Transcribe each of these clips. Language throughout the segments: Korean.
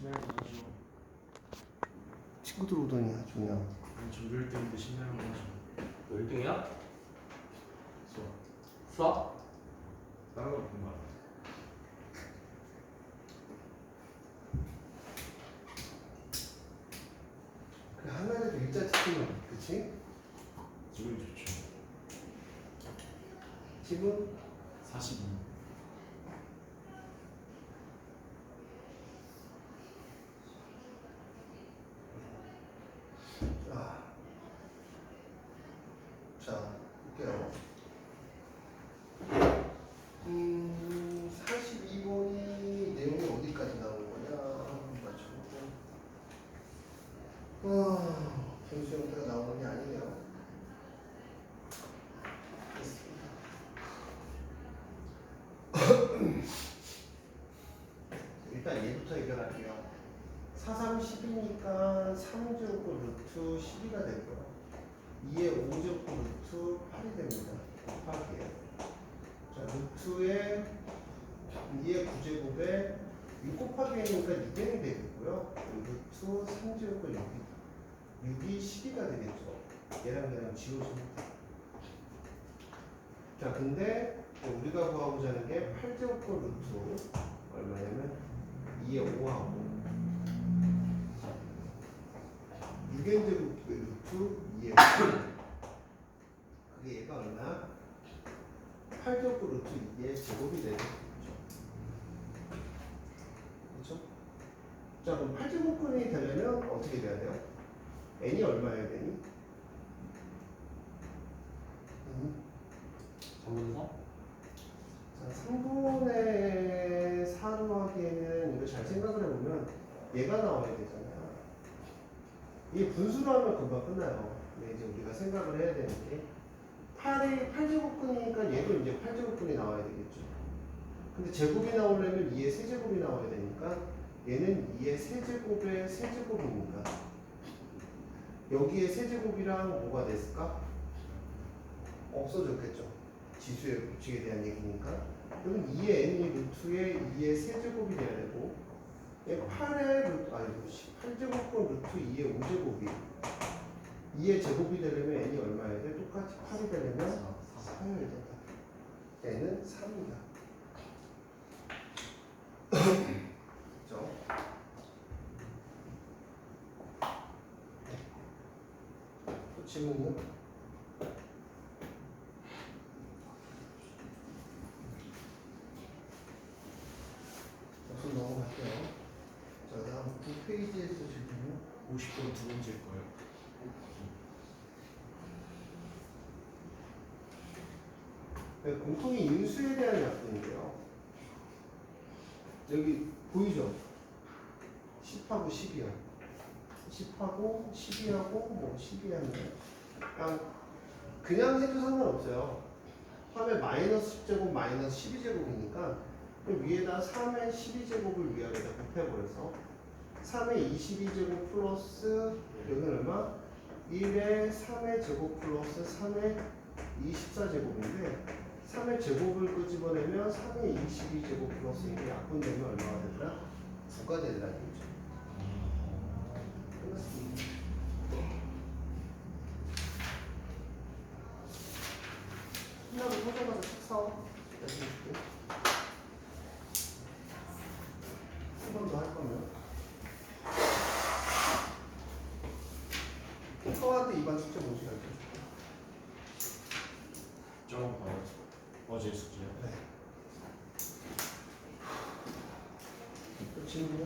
신나는 거 하죠. 친구들 오더니 아주 그냥. 저 1등인데 신나는 거 하죠. 너 1등이야? 수학. 수학? 다른 거 공부 안 해. 그 하나라도 일자 치면 그치? 기분이 좋죠. 지금 42. 자, 볼게요. 42번이 내용이 어디까지 나온 거냐? 맞춰보고. 분수 형태가 나오는 게 아니네요. 됐습니다. 일단 얘부터 해결할게요. 4, 3, 10이니까 3제곱 루트 12가 되고요. 2의 5제곱 루트 8이 됩니다. 곱하기에. 자, 루트에 2의 9제곱에 6 곱하기 N이니까 2N이 되겠고요. 루트 3제곱과 6이 12가 되겠죠. 얘랑 지워집니다. 자, 근데 우리가 구하고자 하는 게 8제곱과 루트 얼마냐면 2의 5하고 6n제곱 루트 2의 5. 그게 얘가 얼마야? 8제곱 루트 2의 제곱이 되겠죠. 그렇죠? 자, 그럼 8제곱근이 되려면 어떻게 돼야 돼요? n이 얼마여야 되니? 3분의 자, 3분의 4로 하기에는 이거 잘 생각을 해보면 얘가 나와야 되잖아요. 이게 분수로 하면 금방 끝나요. 근데 이제 우리가 생각을 해야 되는 게 8제곱근이니까 얘도 이제 8제곱근이 나와야 되겠죠. 근데 제곱이 나오려면 2의 세제곱이 나와야 되니까 얘는 2의 세제곱의 세제곱이니까 여기에 세제곱이랑 뭐가 됐을까? 없어졌겠죠. 지수의 법칙에 대한 얘기니까. 그럼 2의 n이 루트에 2의 세제곱이 돼야 되고 8의 루트, 아니 8제곱분 루트 2의 5제곱이 2의 제곱이 되려면 n이 얼마여야 돼? 똑같이 8이 되려면 4여야 된다. n은 3입니다. 그렇죠? 또 질문은? 우선 넘어갈게요. 자, 다음 9페이지에서 질문은? 50번 두 번째일 거예요. 네, 공통의 인수에 대한 약분인데요. 여기 보이죠? 10하고 12요. 10하고 12하고 뭐 12하면 그냥 해도 상관없어요. 3의 마이너스 10제곱 마이너스 12제곱이니까 위에다 3의 12제곱을 위아래다 곱해버려서 3의 22제곱 플러스 여기는 얼마? 1의 3의 제곱 플러스 3의 24제곱인데 3의 제곱을 끄집어내면 3의 22제곱 플러스 이게 약분되면 얼마가 되더라? 9가 되더라 이거죠. 끝났습니다. 끝나고 서점가서 책 사와. 한 번 더 할 거면 서한테 이반 숙제 뭔지 알죠? 저런 봐요. 어제 숙제요. 네. 또 질문은?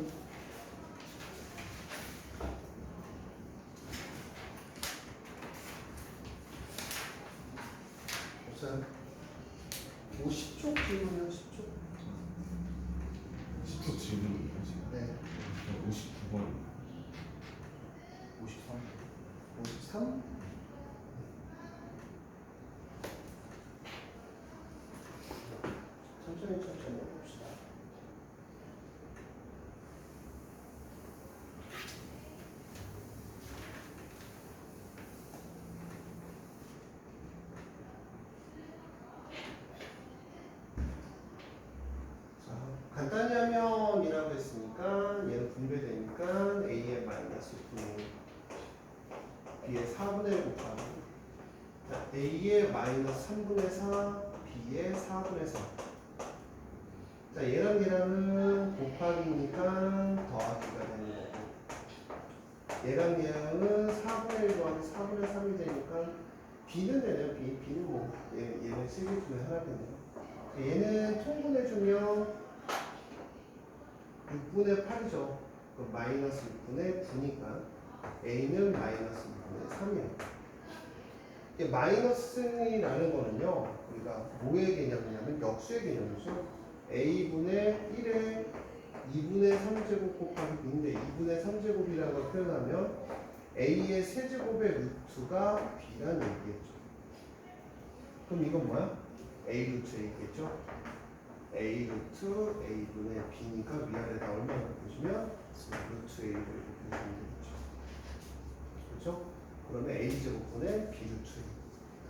없어요? 50쪽 질문이요, 10쪽? 10초 질문이에요 지금. 네. 59번. 53. 53? 천천히 해봅시다. 자, 간단히 하면이라고 했으니까 얘는 분배되니까 b의 4분의 1 곱하기 자, a의 마이너스 3분의 4 b의 4분의 4 자, 얘랑 얘랑은 곱하기니까 더하기가 되는 거고 얘랑 얘랑은 4분의 1 더하기 4분의 3이 되니까 b는 되네요. b는 뭐 얘는 세개분의 하나겠네요. 얘는 통분해주면 6분의 8이죠. 그럼 마이너스 6분의 9니까 a는 마이너스 6분의 3이에요. 마이너스라는 거는요. 우리가 뭐의 개념이냐면 역수의 개념이죠. a분의 1에 2분의 3제곱 곱하기 b인데 2분의 3제곱이라는 걸 표현하면 a의 세제곱의 루트가 b라는 얘기겠죠. 그럼 이건 뭐야? a 루트 a겠죠? a 루트 a분의 b니까 위아래다 얼마나 보시면 루트 a를 이렇게 보시면 되겠죠. 그렇죠? 그러면 a 제곱분의 b 루트 a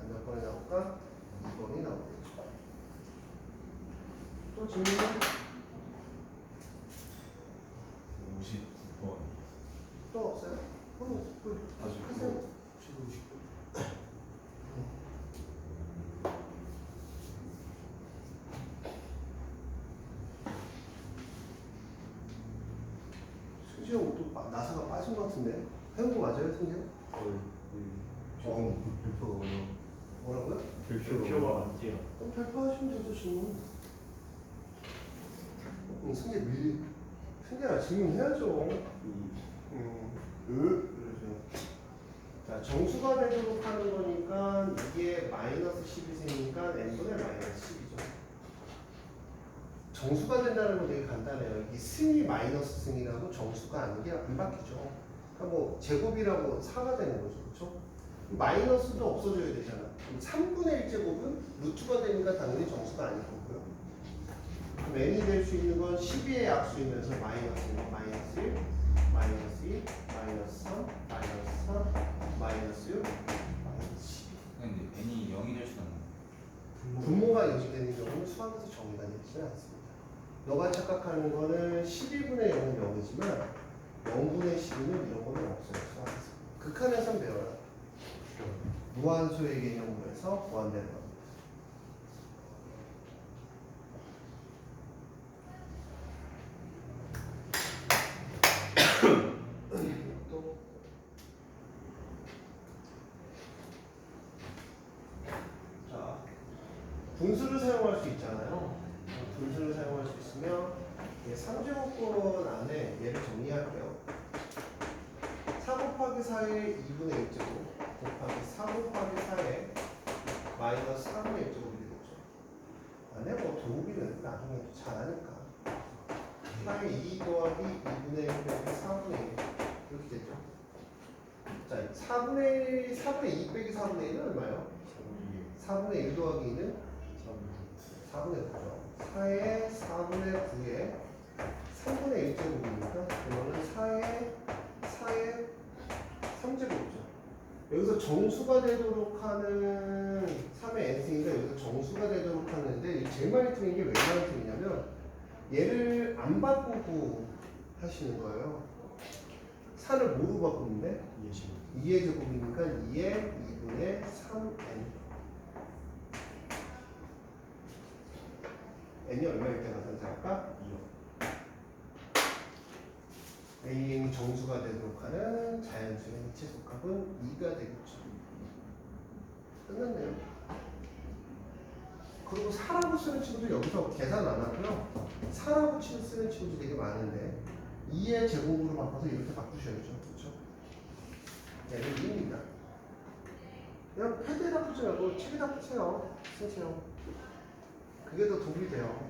몇 번이 나올까? 2번이 나오겠죠. 또 질문? 59번. 또 없어요? 그럼 아직 하세요. 지금 59. 승재형 또 나사가 빠진 것 같은데? 해운 거 맞아요, 승재형? 별표가 어려워. 뭐라고요? 별표가 안 돼요. 그럼 발표하시면 되죠, 질문. 승재야, 질문해야죠. 그러죠. 자, 정수가 되도록 하는 거니까 이게 마이너스 10이니까 n분의 마이너스 10이죠. 정수가 된다는 건 되게 간단해요. 이게 승이 마이너스 승이라고 정수가 아닌 게 안 바뀌죠. 그러니까 뭐 제곱이라고 4가 되는 거죠. 그렇죠? 마이너스도 없어져야 되잖아. 그럼 3분의 1제곱은 루트가 되니까 당연히 정수가 아닐 거고요. 그럼 n이 될 수 있는 건 12의 약수이면서 마이너스 1, 마이너스 1, 마이너스 2, 마이너스 3, 마이너스 3, 마이너스 6, 마이너스 12. 근데 n이 0이 될 수는 없나요? 분모가 영시되는 경우는 수학에서 정의가 되지는 않습니다. 너가 착각하는 거는 12분의 0은 0이지만 0분의 12는 이런 거는 없어요. 수학에서. 극한에선 배워요. 무한수의 개념에서 보완되는 겁니다. 또 자, 분수를 사용할 수 있잖아요. 분수를 사용할 수 있으면 3제곱권 안에 얘를 정리할게요. 4 곱하기 4의 2분의 1제곱 곱하기 4 곱하기 4의 마이너스 4분의 1제곱이 되겠죠. 안에 뭐 도우기는 나중에 잘하니까 4의 2 더하기 2분의 1 빼기 4분의 1 이렇게 되죠. 자, 4분의 2 빼기 4분의 1은 얼마예요? 4분의 1 더하기 2는 4분의 9죠. 4의 4분의 9에 3분의 1제곱이니까 그러면 4의 3제곱이죠. 여기서 정수가 되도록 하는 3의 n승이가 여기서 정수가 되도록 하는데 제일 많이 틀린 게 왜 많이 틀리냐면 얘를 안 바꾸고 하시는 거예요. 4를 뭐로 바꾸는데? 2의 제곱이니까 2의 2분의 3n n이 얼마일 때 가산할까? 2요. an이 정수가 되도록 하는 자연수의 해체 속합은 2가 되겠죠. 끝났네요. 그리고 4라고 쓰는 친구도 여기서 계산 안 하고요. 4라고 쓰는 친구도 되게 많은데 2의 제곱으로 바꿔서 이렇게 바꾸셔야죠. 그렇죠? 얘는 2입니다. 그냥 패드에다 붙지 말고 책에다 붙여요. 쓰세요. 그게 더 도움이 돼요.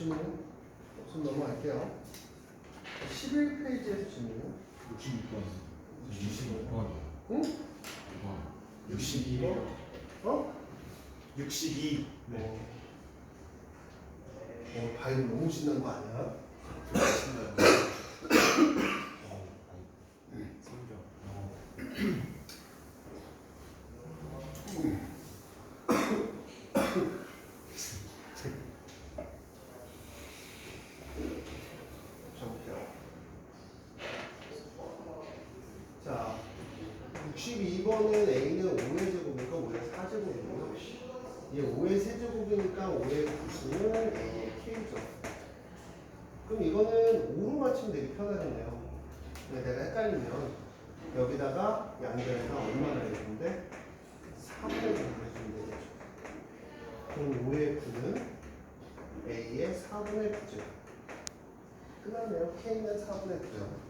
질문 없으면 넘어갈게요. 11페이지에서 질문은 66번. 65번. 응? 62번. 어? 62. 네. 바이오 너무 신난 거 아니야? 적을게요. 자, 62번은 A는 5의 제곱이니까 5의 4제곱이고요. 얘 5의 세제곱이니까 5의 구수는 A의 K죠. 그럼 이거는 5로 맞추면 되게 편하겠네요. 근데 내가 헷갈리면 여기다가 양변에다 얼마나 해주는데 3을 해주면 되겠죠. 그럼 5의 9는 A의 4분의 9죠. 끝났네요. K는 4분의 9죠.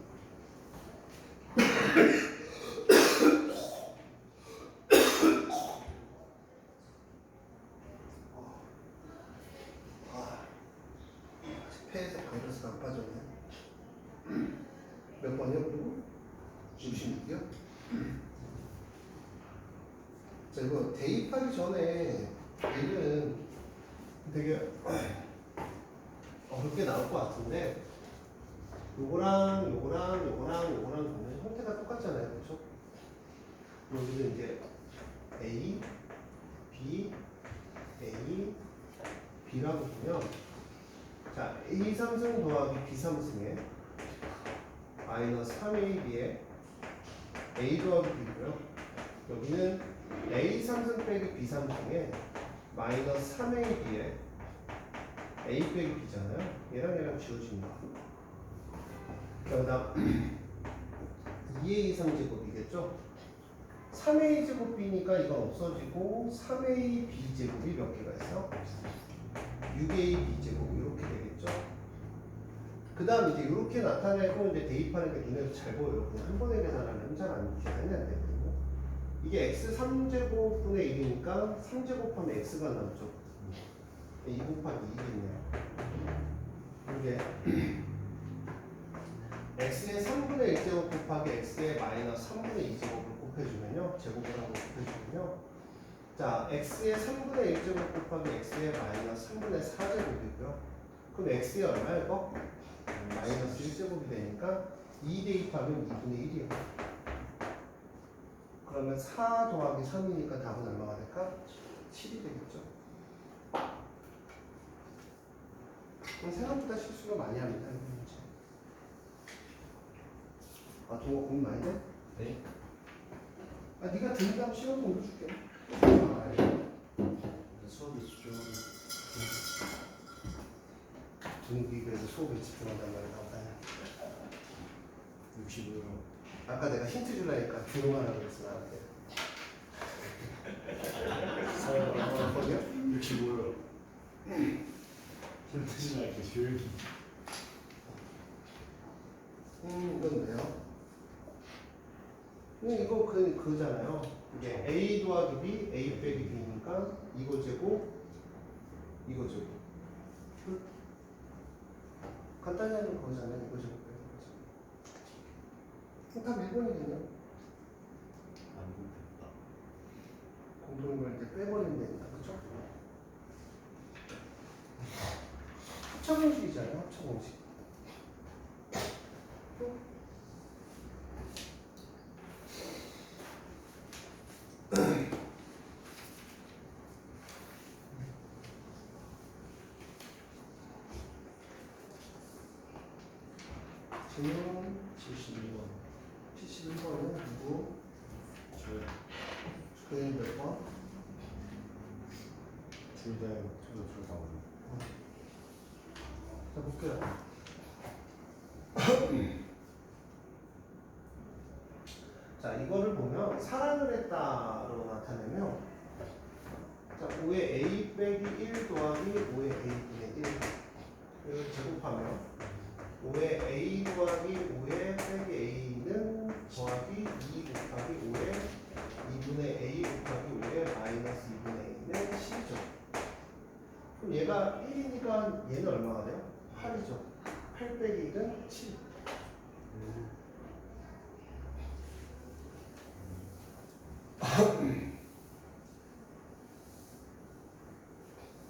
폐에서 바이러스가 안 빠졌네. 몇 번이요? 그리고? 66이요? 자, 이거 대입하기 전에 얘는 되게 어렵게 나올 것 같은데 요거랑 보면 형태가 똑같잖아요. 그렇죠? 여기는 이제 A, B, A, B라고 보면 자, A 삼승 더하기 B 삼승에 마이너스 3AB에 A 더하기 B고요. 여기는 A 삼승 빼기 B 삼승에 마이너스 3AB에 A 빼기 B잖아요. 얘랑 지워집니다. 그다음 2A 3제곱이겠죠? 3A 제곱 B니까 이건 없어지고 3A B 제곱이 몇 개가 있어? 6A B 제곱 이렇게 되겠죠? 그 다음 이제 이렇게 나타내고 이제 대입하는 게 눈에서 잘 보여요. 그냥 한 번에 계산하면 잘 안 계산이 안 되거든요. 이게 x 3제곱분의 1이니까 3제곱하면 x가 남죠. 2 곱하기 2겠네요. 이게 x의 3분의 1제곱 곱하기 x의 마이너스 3분의 2제곱을 곱해주면요. 제곱을 하고 곱해주면요. 자, x의 3분의 1제곱 곱하기 x의 마이너스 3분의 4제곱이고요. 그럼 x의 얼마예요? 이거? 마이너스 1제곱이 되니까 2 대입하면 2분의 1이에요. 그러면 4 더하기 3이니까 답은 얼마가 될까? 7이 되겠죠. 그럼 생각보다 실수가 많이 합니다. 이거 문제. 아, 동호 고민 많이 돼? 네. 아, 네가 등담 시간 공부 줄게. 수업이 집중하는. 등기 그래서 수업에 집중한단 말이야. 나오다니. 65요. 아까 내가 힌트 주려니까 조용하라고 그랬어 나한테. 거기요? 65요. 좀 대신 할게 조용히. 이건 왜요? 이거 그잖아요. 이게 A 더하기 B, A 빼기 B니까 이거 제곱, 이거 제곱. 끝. 간단히 하면 그거잖아요. 이거 제곱 빼기 이거 제곱. 답 1번이겠네요. 안 됐다. 공통인걸 이제 빼버리면 됩니다. 그쵸? 합차공식이잖아요. 합차공식. 질문 72번. 71번은 누구? 저요. 그게 몇 번? 둘다 오죠. 자, 볼게요. 자, 이거를 보면 사랑을 했다로 나타내면 자, 5의 A 빼기 1 더하기 5의 A분의 1 이걸 제곱하면 5의 A 더하기 5의 빼기 A는 더하기 2 곱하기 5의 2분의 A 곱하기 5의 마이너스 2분의 A는 C죠. 그럼 얘가 1이니까 얘는 얼마가 돼? A는 7.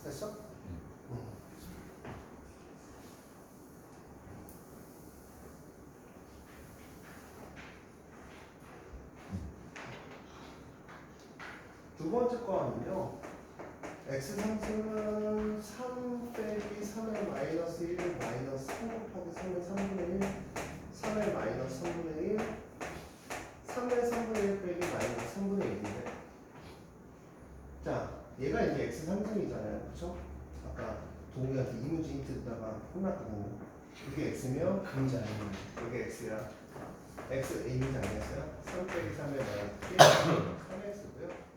됐어? 응. 두 번째 거는요. x 상승은 3 빼기 3의 마이너스 1 마이너스 3 곱하기 3의 3분의 1 3의 마이너스 3분의 1 3의 3분의 1 빼기 마이너스 3분의 1인데 자 얘가 이제 x 상승이잖아요 그쵸? 아까 동우한테 이문지 힌트에다가 혼났거든요 이게 x면 강자 아니면 이게 x야 x 이문지 아니었어요? 3 빼기 3의 마이너스 3x고요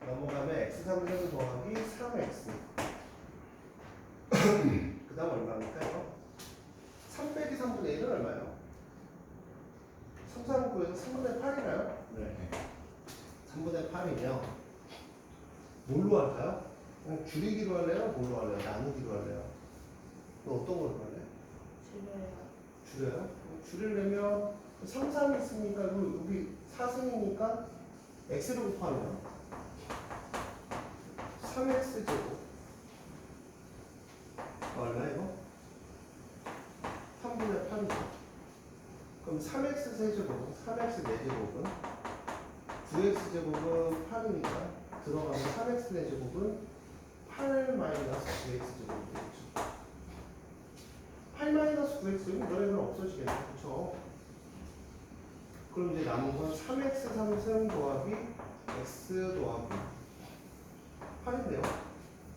넘어가면 x3을 더하기 3x 그 다음 얼마입니까 이거? 3 빼기 3분의 1은 얼마예요? 3, 3, 9에서 3분의 8이나요? 네. 3분의 8이면 뭘로 할까요? 그냥 줄이기로 할래요? 뭘로 할래요? 나누기로 할래요? 너 어떤 걸로 할래? 줄여요? 줄이려면 3, 3 있으니까 여기 4승이니까 x를 곱하면 3x 제곱 얼마 이거? 3분의 8이죠. 그럼 3x 세제곱은 3x 4제곱은 9x 제곱은 8이니까 들어가면 3x 4제곱은 8 마이너스 9x 제곱이 되겠죠. 8 마이너스 9x 제곱 너네는 없어지겠네. 그쵸? 그럼 이제 남은 건 3x 3승 더하기 x 더하기 8인데요.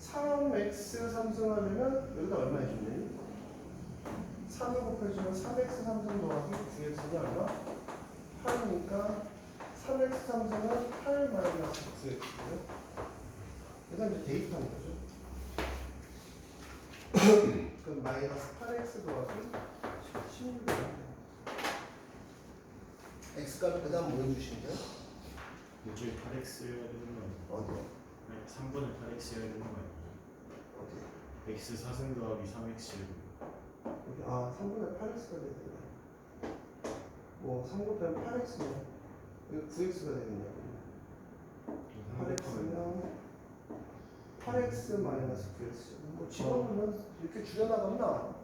3x 3승하려면 여기다 얼마 해주네? 3을 곱해주면 3x 3승 더하기 9x는 얼마? 8이니까 3x 3승은 8 마이너스 9x고요. 그래서 이제 대입하는 거죠. 그럼 마이너스 8x 더하기 16이에요. x값을 그 다음 뭐 해주시면 돼요? 이쪽에 8x여야 되는 거 아니에요? 어디요? 3분의 8x여야 되는 거 아니에요? 어디? x 4승 더하기 3x 여기, 아, 3분의 8x가 되겠네. 뭐, 3 곱하면 8x면, 여기 9x가 되겠네요. 8x면, 8x 마이너스 9x. 뭐, 집어넣으면 이렇게 줄여나가면 나와요.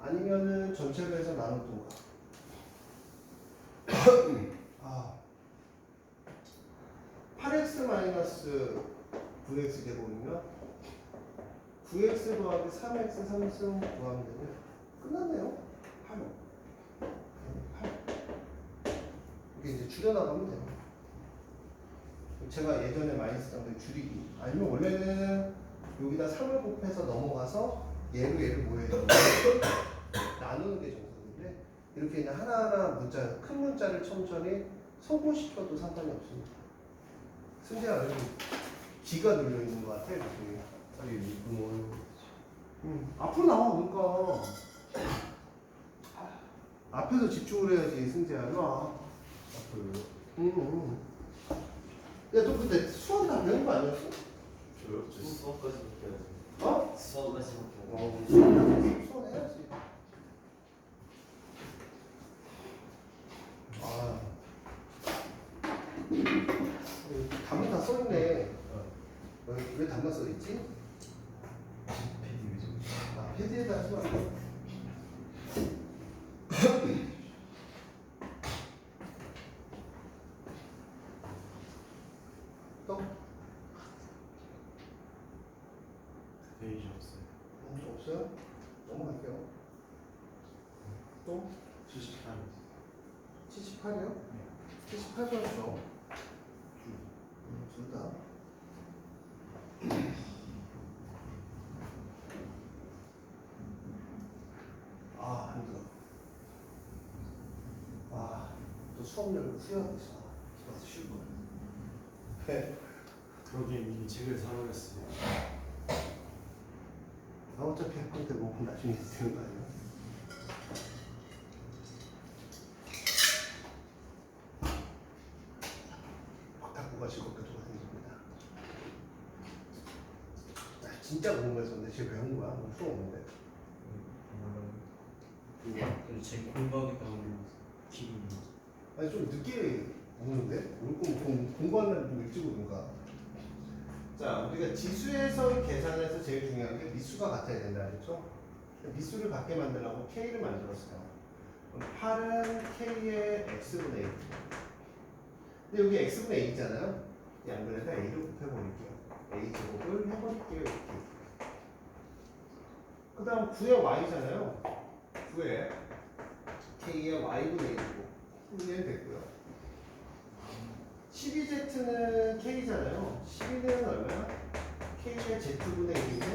아니면은 전체로 해서 나누든가. 아, 8x 마이너스 9x 제곱이면 9x 더하기 3x 3승 구하면 되면 끝났네요. 8. 8. 이게 이제 줄여나가면 돼요. 제가 예전에 많이 쓰던 게 줄이기. 아니면 원래는 여기다 3을 곱해서 넘어가서 얘를 뭐 해요? 나누는 게 정석인데 이렇게 그냥 하나하나 문자, 큰 문자를 천천히 소분시켜도 상관이 없습니다. 승재가 여기 기가 눌려 있는 것 같아. 이렇게. 아니 이거 앞으로 나와 그러니까 앞에서 집중을 해야지 승재야. 일로 와. 앞으로 야, 너 근데 수학 다 배운 거 아니었어? 저요? 저 수업까지 볼게요. 어? 수업까지 볼게요. 수학 해야지. 아, 답이 다 써있네. 왜 답만 써있지? 아, 페이지에다 수학. 또? 페이지 없어요. 없어요? 넘어갈게요. 또? 78. 78이요? 78번이죠. 둘 다. 아, 힘들어. 아, 또 수업료를 후회하고 있어. 집에서 쉴 거야. 네. 그러기에 미리 책을 사놓았어요. 나 어차피 할 건데 뭐 나중에 되는 거 아니야? 박탁구가 즐겁게 돌아다닙니다. 나 진짜 궁금해서 근데 집에 배운 거야? 수업 없는데. 근데 제 공부하겠다 하면 기분이 아니 좀 늦게 오는데? 올 거면 공부하는 좀 일찍 오든가. 자, 우리가 지수에서 계산해서 제일 중요한 게 미수가 같아야 된다 그랬죠? 미수를 같게 만들려고 K를 만들었어요. 그럼 8은 K의 X분의 A. 근데 여기 X분의 A잖아요? 양변에다 A를 곱해버릴게요. A 제곱을 해버릴게요. 이렇게. 그 다음 9의 Y잖아요. 9의 K의 Y분의 1이고 얘는 됐고요. 12Z는 K잖아요. 12는 얼마야? K의 Z분의 1인데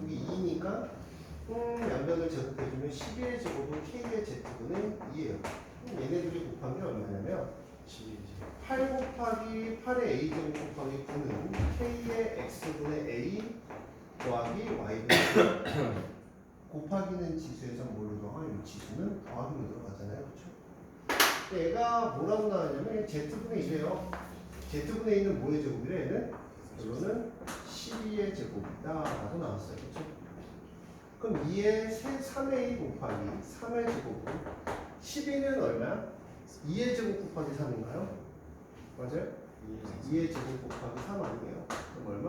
여기 2니까 양변을 제곱해주면 12의 제곱은 K의 Z분의 2예요. 얘네들이 곱한 게 얼마냐면 8 곱하기 8의 A 제곱 곱하기 9는 K의 X분의 A 더하기 Y분의 1 곱하기는 지수에서 뭘로 들어가? 이 지수는 더하기로 들어가잖아요. 그렇죠? 얘가 뭐라고 나왔냐면 Z분의 2예요. Z분의 2는 뭐의 제곱이래? 얘는? 이거는 12의 제곱이다 라고 나왔어요. 그렇죠? 그럼 2의 3의 2 곱하기 3의 제곱은 12는 얼마야? 2의 제곱 곱하기 3인가요? 맞아요? 2의 제곱 곱하기 3 아니에요? 그럼 얼마?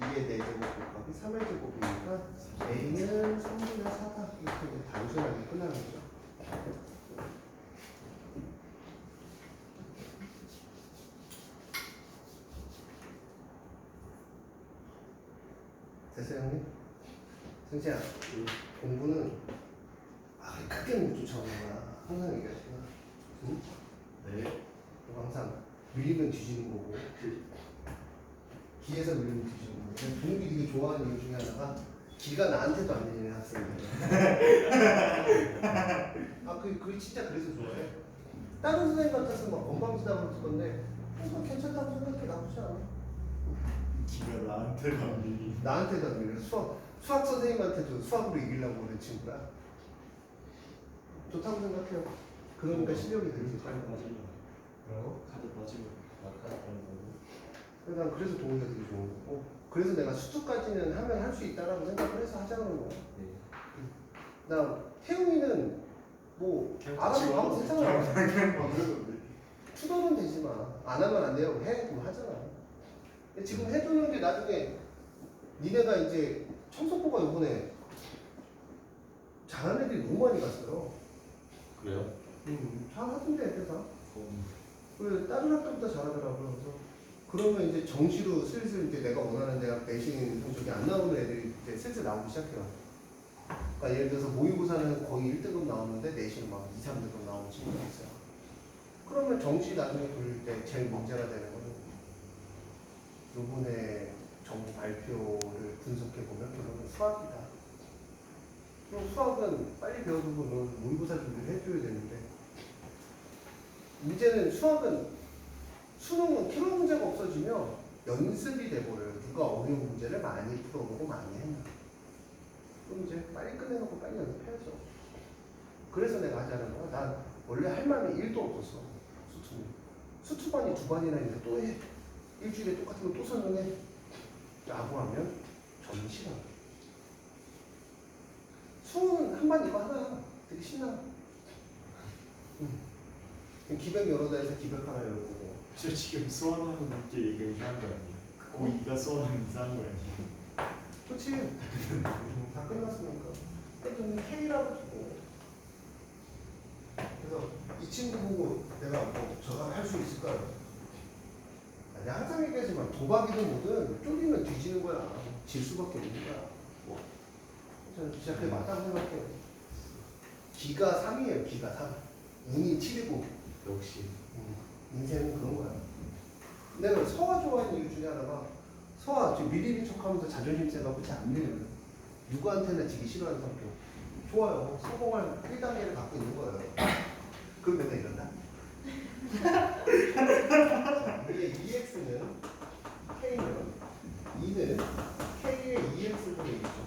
2의 4제곱 곱하기 3의 제곱이니까 A는 3분의 4다. 이렇게 이제 단순하게 끝나는 거죠. 됐어요, 형님? 승재야, 공부는 크게 못 쫓아오는 거야. 항상 얘기하시나? 응? 네. 항상 밀리면 뒤지는 거고 기에서 밀리면 뒤지는 거고 동욱이 되게 좋아하는 이유 중에 하나가 기가 나한테도 안 밀리는 학생이에요. 그게 진짜 그래서 좋아해. 다른 선생님 같았으면 막 건방지다고 그랬을 건데 괜찮다고 생각해. 나쁘지 않아. 기가 나한테가 안 밀리. 나한테도 안 밀려. 수학 선생님한테도 수학으로 이기려고 그런 친구라 좋다고 생각해요. 그러니까 실력이 늘지. 카드 빠지면. 뭐라고? 카드 빠지면. 카드 빠는 거고. 난 그래서 동의가 되게 좋은 거고 그래서 내가 수투까지는 하면 할 수 있다라고 생각을 해서 하자는 거야. 네. 나 태웅이는 뭐 알아서 하면 되잖아. 투덜은 되지만 안 하면 안 돼요. 해 그럼 하잖아. 근데 지금 해주는 게 나중에 니네가 이제 청소부가 요번에 잘하는 애들이 너무 많이 갔어요. 그래요? 잘하던데 애들 다. 그래 다른 학교보다 잘하더라고요. 그래서 그러면 이제 정시로 슬슬 이제 내가 원하는 대학 내신 성적이 안 나오는 애들이 이제 슬슬 나오기 시작해요. 그러니까 예를 들어서 모의고사는 거의 1등급 나오는데 내신은 막 2, 3등급 나오는 친구가 있어요. 그러면 정시 나중에 돌릴 때 제일 문제가 되는 거는 요번에 정부 발표를 분석해보면 결론은 수학이다. 그럼 수학은 빨리 배워두고 모의고사 준비를 해줘야 되는데 문제는 수능은 키로 문제가 없어지면 연습이 돼버려요. 누가 어려운 문제를 많이 풀어보고 많이 했나. 그럼 이제 빨리 끝내놓고 빨리 연습해야죠. 그래서 내가 하자는 거야. 난 원래 할 마음이 1도 없었어. 수투는. 수투반이 2반이나 있는데 또 해. 일주일에 똑같은 거 또 설명해. 라고 하면 저는 싫어. 수능은 한 반 이거 하나. 되게 신나. 기백 여러 대에서 기백 하나 열고. 저 지금 수원하는 게 얘가 이상한 거 아니에요? 고이가 수원하는 이상한 거 아니에요? 그렇지. 다 끝났으니까. 그래서 K라고 주고. 그래서 이 친구 보고 내가 뭐 저거 할 수 있을까요? 내가 항상 얘기하지만 도박이든 뭐든 쫄리면 뒤지는 거야. 질 수밖에 없는 거야. 뭐. 저는 진짜 그게 맞다고 생각해요. 기가 3이에요. 기가 3. 운이 7이고. 역시. 인생은 그런 거야. 내가 서화 좋아하는 이유 중에 하나가 서화 지금 미리미 척하면서 자존심 세갖고 잘 안 밀려요. 누구한테나 지기 싫어하는 성격. 좋아요. 성공할 1단계를 갖고 있는 거예요. 그럼 내가 이런다. 자, 위에 EX는 K면 2는 K의 EX분의 1이죠.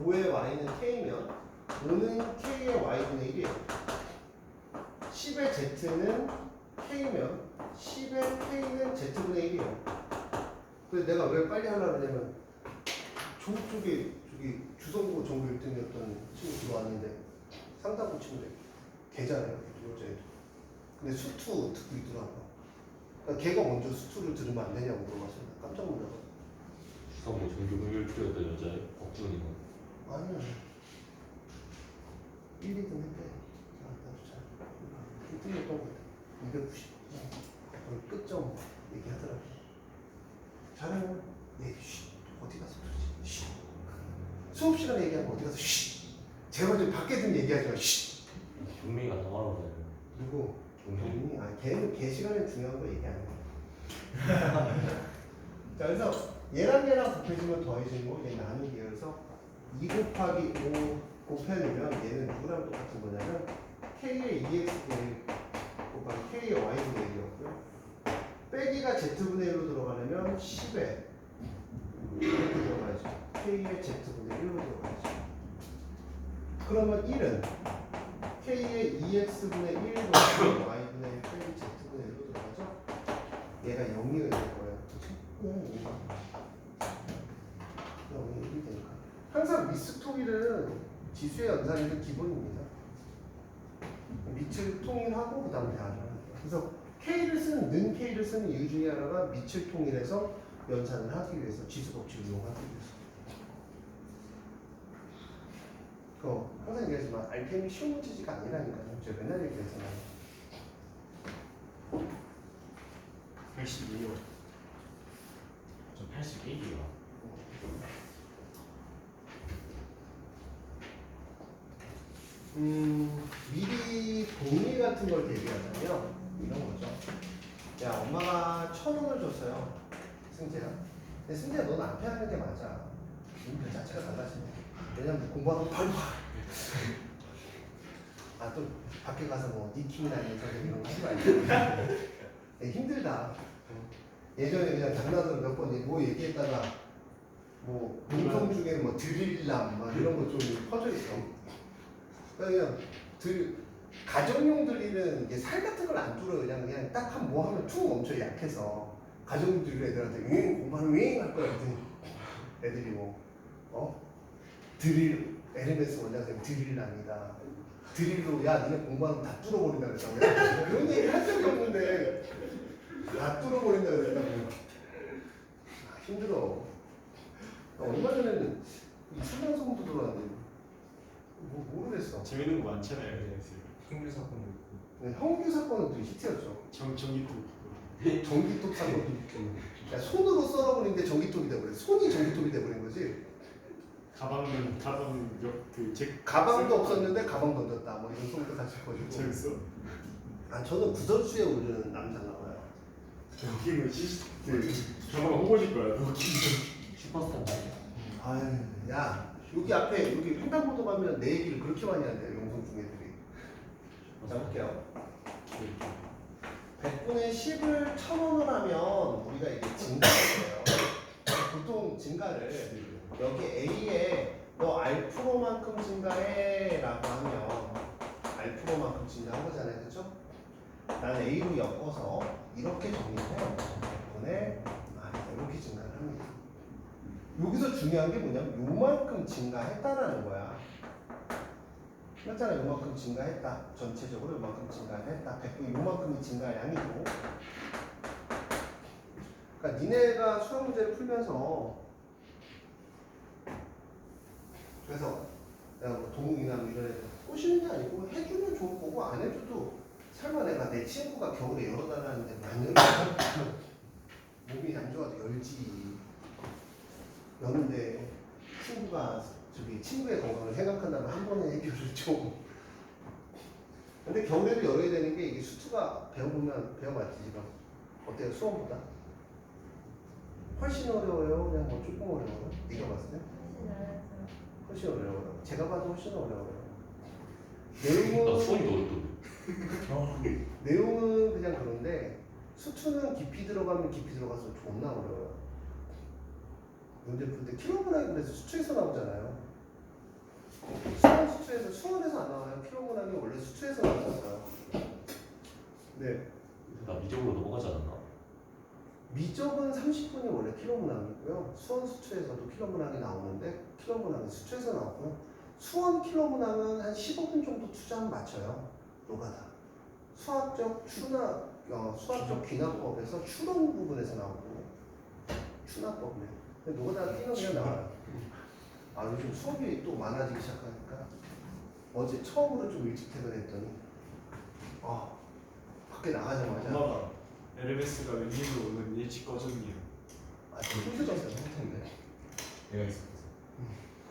5의 Y는 K면 5는 K의 Y분의 1이에요. 10의 Z는 K면 10의 K는 Z분의 1이에요. 그래서 내가 왜 빨리 하려고 하냐면 저기 주성고 보시면 돼요. 걔잖아요. 여자애도. 근데 수투 듣고 있더라고. 그러니까 걔가 먼저 수투를 들으면 안 되냐고 물어봤습니다. 깜짝 놀라서. 주성모 전교를 필요했던 여자의 곽준이는 아니요. 1, 2등 했대. 아, 나도 잘. 1등이었던 것 같아. 290. 거의 끝점 얘기하더라고. 잘하면 얘기, 어디 가서 그러지? 쉬. 수업 시간에 얘기하면 어디 가서 쉬. 제발 좀 밖에 좀 얘기하지 마. 쉬. 경민이가 나가라고 해. 누구? 경민이. 아, 걔는 걔 시간에 중요한 거 얘기 안 해. 자, 그래서 얘랑 곱해지면 더해지는 거, 얘 나누기. 그래서 2 곱하기 5 곱해놓으면 얘는 누구랑 똑같은 거냐면 k의 2x분의 곱하기 k의 y분의 1이었고요. 빼기가 z분의 1로 들어가려면 10에 이렇게 들어가야죠. k의 z분의 1로 들어가야죠. 그러면 1은 k의 2x분의 1 곱하기 y분의 1 빼기 z분의 1로 들어가죠. 얘가 0이 될 거예요. 그치? 0이 1이 되니까. 항상 미스 통일은 지수의 연산이 기본입니다. 밑을 통일하고 그 다음 대안을 하는 거예요. 그래서 K를 쓰는, 는 K를 쓰는 이유 중에 하나가 밑을 통일해서 연산을 하기 위해서, 지수 법칙을 이용하기 위해서. 항상 얘기하지만 RPM이 쉬운 문제지가 아니라니까요. 제가 맨날 얘기했잖아요. 82요. 저 81이야. 미리 복리 같은 걸 대비하자면 이런 거죠. 야, 엄마가 1,000원을 줬어요. 승재야. 근데 승재야, 넌 앞에 하는 게 맞아. 그 자체가 달라지네. 왜냐면 공부하면 바로 아, 또 밖에 가서 뭐 니킹이나 이런 거 하지 말고. 힘들다. 예전에 그냥 장난으로 몇 번 뭐 얘기했다가 뭐 운동 중에 뭐 드릴남 막 이런 거 좀 퍼져 있어. 그냥 가정용 드릴은 이게 살 같은 걸 안 뚫어요. 그냥 딱 한 뭐 하면 툭 멈춰. 약해서 가정용 드릴 애들한테 공부하면 할 거야. 그랬더니 애들이 드릴 에르메스 원장님 드릴남이다. 드릴로 야 니네 공부하면 다 뚫어버린다 그랬다고. 그런 얘기 한 적이 없는데 다 뚫어버린다 그랬다고. 힘들어. 얼마 전에는 상당성도 들어왔는데 모르겠어. 재밌는 거 많잖아요. 그래서. 생물 사건도 있고. 네, 형규 사건은 또 히트였죠. 전기톱. 전기톱 사건. 야, 손으로 썰어버리는데 전기톱이 돼버려. 손이 전기톱이 돼버린 거지. 가방도 없었는데 가방 던졌다. 뭐 이런 소리도 같이 퍼지고. 재밌어. 아, 저는 구설수에 오르는 남자가 봐요. 여기는 저거 홍보실 거야. 여기. 슈퍼스타인가? 아유, 야, 여기 앞에 여기 횡단보도 가면 내 얘기를 그렇게 많이 한대요. 영성중 애들이. 자, 볼게요. 100분의 10을 1,000원을 하면 우리가 이게 증가예요. 보통 증가를 여기 A에 너 R'만큼 증가해 라고 하면 R'만큼 증가한 거잖아요. 그쵸? 난 A로 엮어서 이렇게 정리해요. 100분의 R 이렇게 증가를 합니다. 여기서 중요한 게 뭐냐면 요만큼 증가했다라는 거야. 맞잖아. 요만큼 증가했다. 전체적으로 요만큼 증가했다. 100분 요만큼이 증가량이고. 그러니까 니네가 수학 문제를 풀면서 그래서 내가 뭐 동욱이나 뭐 이런 애들 꼬시는 게 아니고 해주면 좋을 거고 안 해줘도 설마 내가 내 친구가 겨울에 열어 달라는데 많이 몸이 안 좋아도 열지. 여는데 친구가 친구의 건강을 생각한다면 한 번에 해결을 좀. 근데 겨울에도 열어야 되는 게 이게 수투가 배워봤지 지금. 어때요? 수험보다? 훨씬 어려워요? 그냥 뭐 조금 어려워요? 네가 봤을 때? 훨씬 어려워요. 제가 봐도 훨씬 어려워요. 나 수원이도 어렵던데. 내용은 그냥 그런데 수투는 깊이 들어가면 깊이 들어가서 존나 어려워요. 문제 풀 때 킬로그램에서 수투에서 나오잖아요. 수원에서 안 나와요. 킬로그램이 원래 수투에서 나왔어요. 네. 나 미적으로 넘어가지 않았나? 미적은 30분이 원래 킬로그램이고요. 수원 수투에서도 킬로그램이 나오는데 킬로그램이 수투에서 나왔고요. 수원 킬로문항은 한 15분 정도 투자하면 맞춰요. 노가다. 수학적 수학적 귀납법에서 추론 부분에서 나오고 추납법이네. 근데 노가다 뛰면 그냥 나와요. 아 요즘 수업이 또 많아지기 시작하니까 어제 처음으로 좀 일찍 퇴근했더니 밖에 나가자마자 엄마가 LMS가 웬일로 오늘 일찍 꺼졌네요. 힘들었어요. 상태인데 내가 있었어.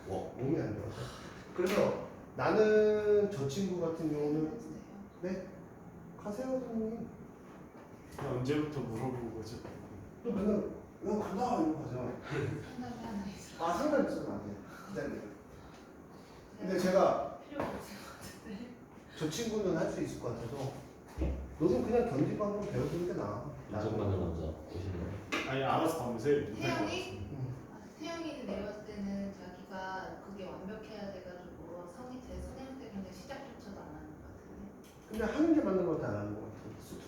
몸이 안 좋아서. 그래서 나는 저 친구 같은 경우는 네 가세요 선생님. 그냥 언제부터 물어보고 거죠? 또 맨날 야 간다 이러고 가죠. 상담이 하나 있어. 상관 있으면 안 돼. 기다려. 근데 제가 필요가 없을 것 같은데. 저 친구는 할 수 있을 것 같아서 너는 그냥 견디고 한번 배워주는 게 나아. 인정받는 남자 오시는 아니 알아서 밤새 태영이? 응. 태영이는 내려왔을 때는 자기가 그게 완벽해야 돼가지고 성이 제 선행 때문에 시작조차도 안 하는 것 같은데. 근데 하는 게 맞는 것도 안 하는 것 같아. 수트.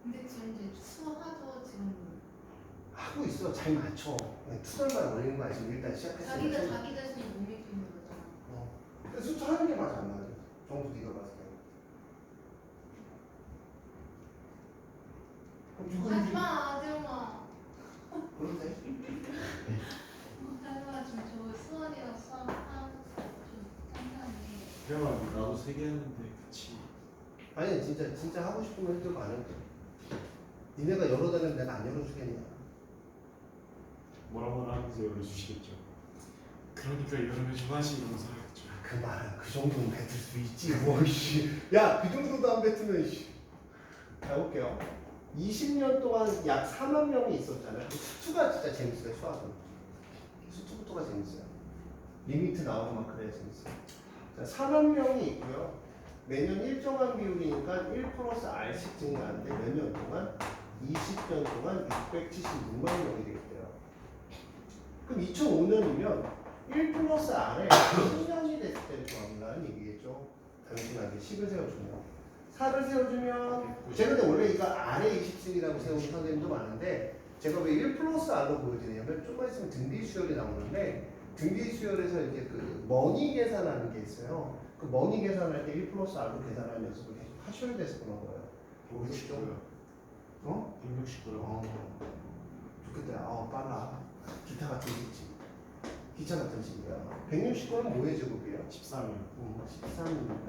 근데 지금 이제 수화도 지금 하고 있어. 잘 맞춰. 그냥 투덜만 올리는 거 아니지. 일단 시작했으니까. 자기가 자기 자신이 못 믿기는 거잖아. 근데 수트 하는 게 맞아 안 맞아? 정도 네가 봤을 때. 하지 마, 태영아. 그런데 태영아 지금 저 수원이랑 수학 좀 상상해. 태영아 나도 3개 했는데 그치. 아니 진짜 하고 싶으면 해도 안 해도 돼. 니네가 열어달라면 내가 안 열어주겠냐. 뭐라고 하면서 열어주시겠죠. 그러니까 여름에 좀 하시면서 하겠죠. 그 말은 그 정도는 뱉을 수 있지 뭐 씨. 야 그 정도도 안 뱉으면 씨. 자 볼게요. 20년 동안 약 4만 명이 있었잖아요. 수가 진짜 재밌어요. 수학은 수투부터가 재밌어요. 리미트 나오고 막 그래야 재밌어요. 자 4만 명이 있고요. 매년 일정한 비율이니까 1 플러스 R씩 증가하는데 몇 년 동안? 20년 동안 676만 명이 되겠대요. 그럼 2005년이면 1 플러스 R에 10년이 됐을 때를 좋아한다는 얘기겠죠. 단순하게 10을 세워주면 4를 세워주면 제가 근데 원래 이거 R에 20승이라고 세우는 선생님도 많은데 제가 왜 1 플러스 R로 보여드리냐면 좀만 있으면 등비 수열이 나오는데 등비 수열에서 이렇게 그 머니 계산하는 게 있어요. 그 머니 계산할 때 1 플러스 R로 계산하는 연습을 계속 하셔야 돼서 그런 거예요. 169요. 169요. 좋겠다. 빨라. 기타 같은 식이지. 기차 같은 식이야. 169는 뭐의 제곱이에요? 13이요. 13이니까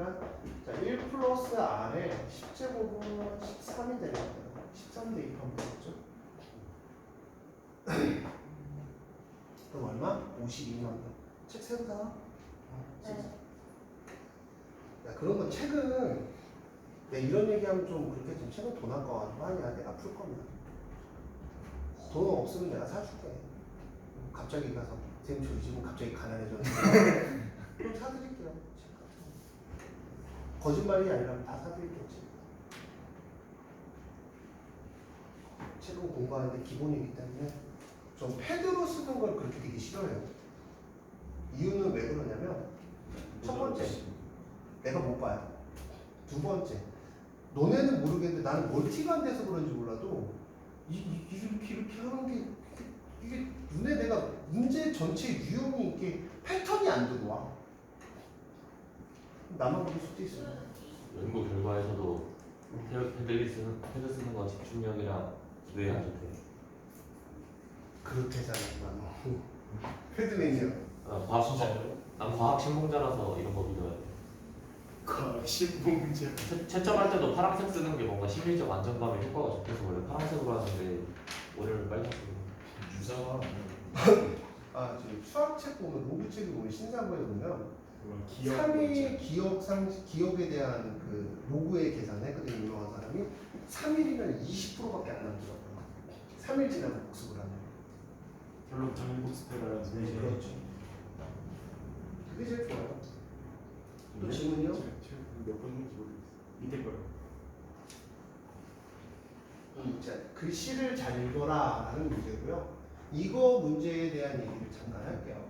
자, 1 플러스 R에 10제곱은 13이 되는 거예요. 13 대입하면 되겠죠? 그럼 얼마? 52만 원. 책 새로 사? 야, 그런 건 책은 이런 얘기하면 좀 그렇게 좀 책은 돈 아까워가지고 아니야. 내가 풀 거면. 돈 없으면 내가 사줄게. 갑자기 가서 쌤 저희 집은 갑자기 가난해졌는데 그럼 사드릴게요. 책 같은 거. 거짓말이 아니라면 다 사드릴게요. 책은 공부하는데 기본이기 때문에 전 패드로 쓰는 걸 그렇게 되게 싫어해요. 이유는 왜 그러냐면 첫 번째 내가 못 봐요. 두 번째 너네는 모르겠는데 나는 멀티가 안 돼서 그런지 몰라도 이렇게 하는 게 이게 눈에 내가 문제 전체 유형이 이렇게 패턴이 안 들어와. 나만 그럴 수도 있어요. 연구 결과에서도 패드 쓰는 건 집중력이랑 뇌에 안 좋대. 그렇게 잘하구나. 패드맨이요. 난 과학 신봉자라서 이런 거 믿어야 돼. 신봉제. 채점할 때도 파란색 쓰는 게 뭔가 심리적 안정감에 효과가 좋대서 원래 파란색으로 하는데 오늘 빨리 유사가 지금 수학책 보면 로그책이 보면 신사고에 보면 기억. 3일 기억에 대한 그 로그의 계산했거든요. 유명한 사람이 3일이면 20%밖에 안 남더라고요. 3일 지나고 복습을 하면. 결론 정리복습해가야지. 그렇죠. 그게 제일 좋아요. 또 질문이요? 몇 번인지 모르겠어. 밑에 거요. 자, 글씨를 잘 읽어라 라는 문제고요. 이거 문제에 대한 얘기를 잠깐 할게요.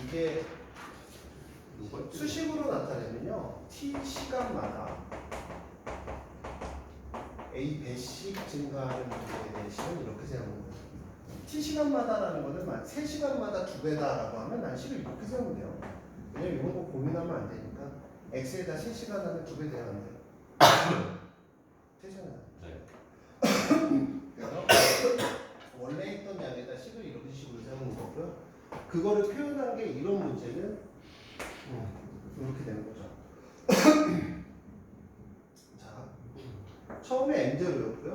이게 수식으로 나타내면요. t 시간마다 A 배씩 증가하는 쪽에 대한 시간 이렇게 생각하면 돼요. T시간마다라는 거는 3시간마다 2배다라고 하면 난 식을 이렇게 세우면 돼요. 왜냐면 이런 거 고민하면 안 되니까 X에다 3시간 하면 2배 돼야 안 돼요. 3시간 네. 그래서 원래 있던 양에다 식을 이렇게 식으로 세우는 거고요. 그거를 표현한 게 이런 문제는 이렇게 되는 거죠. 자, 처음에 M제로였고요.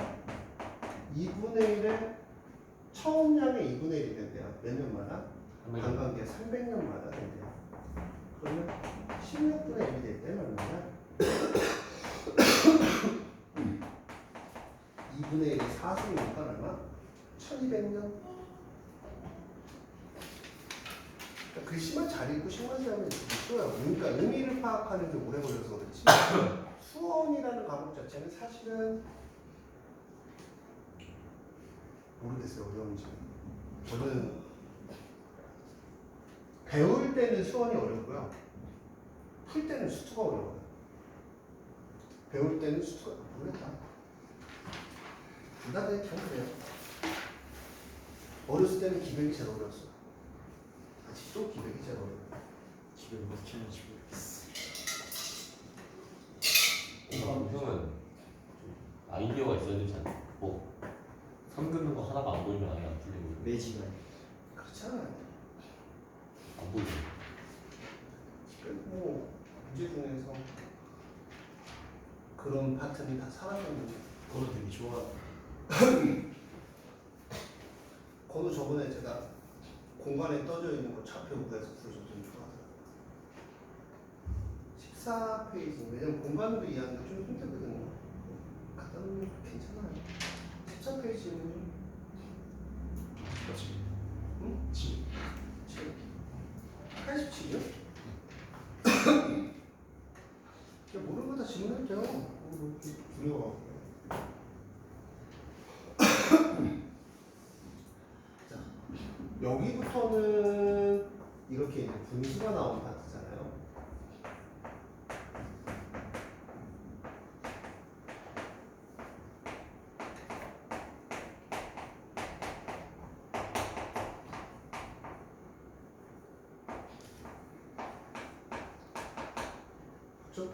2분의 1에 처음 양의 2분의 1이 된대요. 몇 년마다? 관관계 300년마다 된대요. 그러면 16분의 1이 될 때는 얼마냐? 2분의 1이 4승이니까 얼마? 1200년. 글씨만 잘 읽고 식만 세우면 이렇게 쉬워요. 그러니까 의미를 파악하는 게 오래 걸려서 그렇지. 수원이라는 과목 자체는 사실은 모르겠어요. 어려운지. 저는 배울 때는 수원이 어렵고요. 풀 때는 수투가 어려워요. 배울 때는 수투가 모르겠다. 둘 다 되게 잘 그래요. 어렸을 때는 기백이 제일 어려웠어요. 아직도 기백이 제일 어려워요. 집에 몇 개인지 모르겠어. 형은 좀 아이디어가 있어야 되지 않나? 뭐, 선 긋는 거 하나가 안 보이면 아예 안 풀리고. 매지가 그렇지 않아요. 안 보이죠? 뭐 문제 중에서 그런 파트는 다 사라졌는데. 그거 되게 좋아. 건우 저번에 제가 공간에 떠져 있는 거 좌표 구해서 풀어줬더니 좋아하더라고요. 14페이지. 왜냐면 공간으로 이해하는 게 좀 힘들거든요. 갖다 놓으면 괜찮아요. 14페이지는 그렇지. 응? 지. 87이요? 모르는 거 다 질문해도 돼요. 뭐 이렇게 두려워. 자, 여기부터는 이렇게 이제 분수가 나온 파트잖아요. 그렇죠?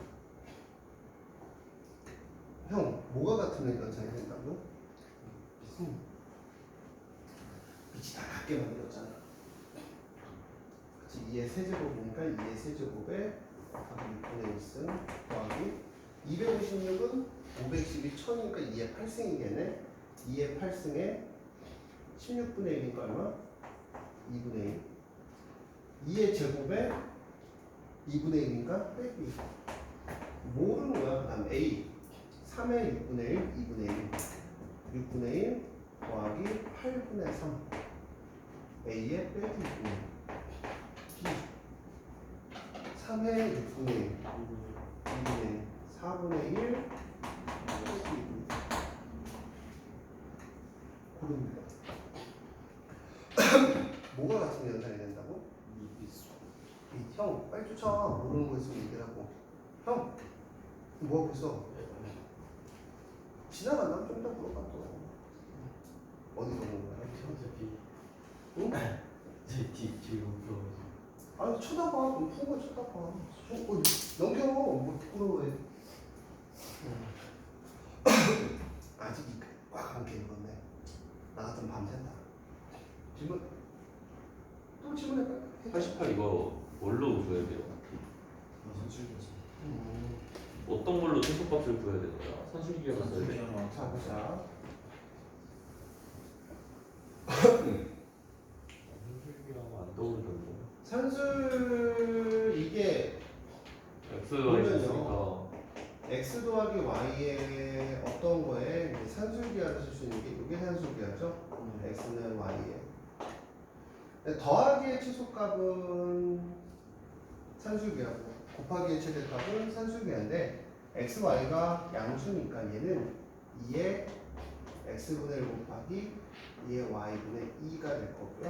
형, 뭐가 같으면 연산이 된다고? 빛이 다 같게 만들었잖아. 그치? 2의 세제곱이니까 2의 세제곱에 6분의 1승 더하기 256은 512 1000이니까 2의 8승이겠네. 2의 8승에 16분의 1이니까 얼마? 2분의 1. 2의 제곱에 2분의 1이니까 빼기. 모르는 거야. 그 다음 A 3의 6분의 1, 2분의 1 6분의 1 더하기 8분의 3 A의 빼기 6분의 1 B 3의 6분의 1 2분의 1 4분의 1 빼기 2분의 1 고릅니다. 뭐가 같으면 연산이 된다고? 형 빨리 쫓아. 모르는 거 있으면 얘기하고. 형 뭐하고 있어? 지나간다면 좀 이따 물어봐 또. 어디서 오는 거야? 응? 뒤로 불어가지고. 아니 쳐다봐. 그럼 푼 거 쳐다봐. 넘겨. 뭐 부끄러워해. 아직 꽉 안 깨는 건데. 나 같으면 밤샌다. 질문. 또 질문해봐. 88 이거 뭘로 구해야 돼요? 선출이지. 어떤 걸로 최소값을 구해야 되는 거야? 선술기하고 써야 돼? 자 보자. 선술기하고 안 떠오르던데. 산술 이게 X가 있으니까 x 더하기 y의 어떤 거에 이제 산술기하를 쓸 수 있는 게 이게 산술기하죠. x는 y에. 더하기의 최소값은 산술기하고 곱하기의 최대값은 산술기인데 x, y가 양수니까 얘는 2의 x분의 1 곱하기 2의 y분의 2가 될 거고요.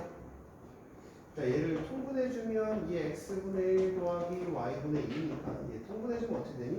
자, 얘를 통분해주면 2의 x분의 1 더하기 y분의 2니까 얘 통분해주면 어떻게 되니?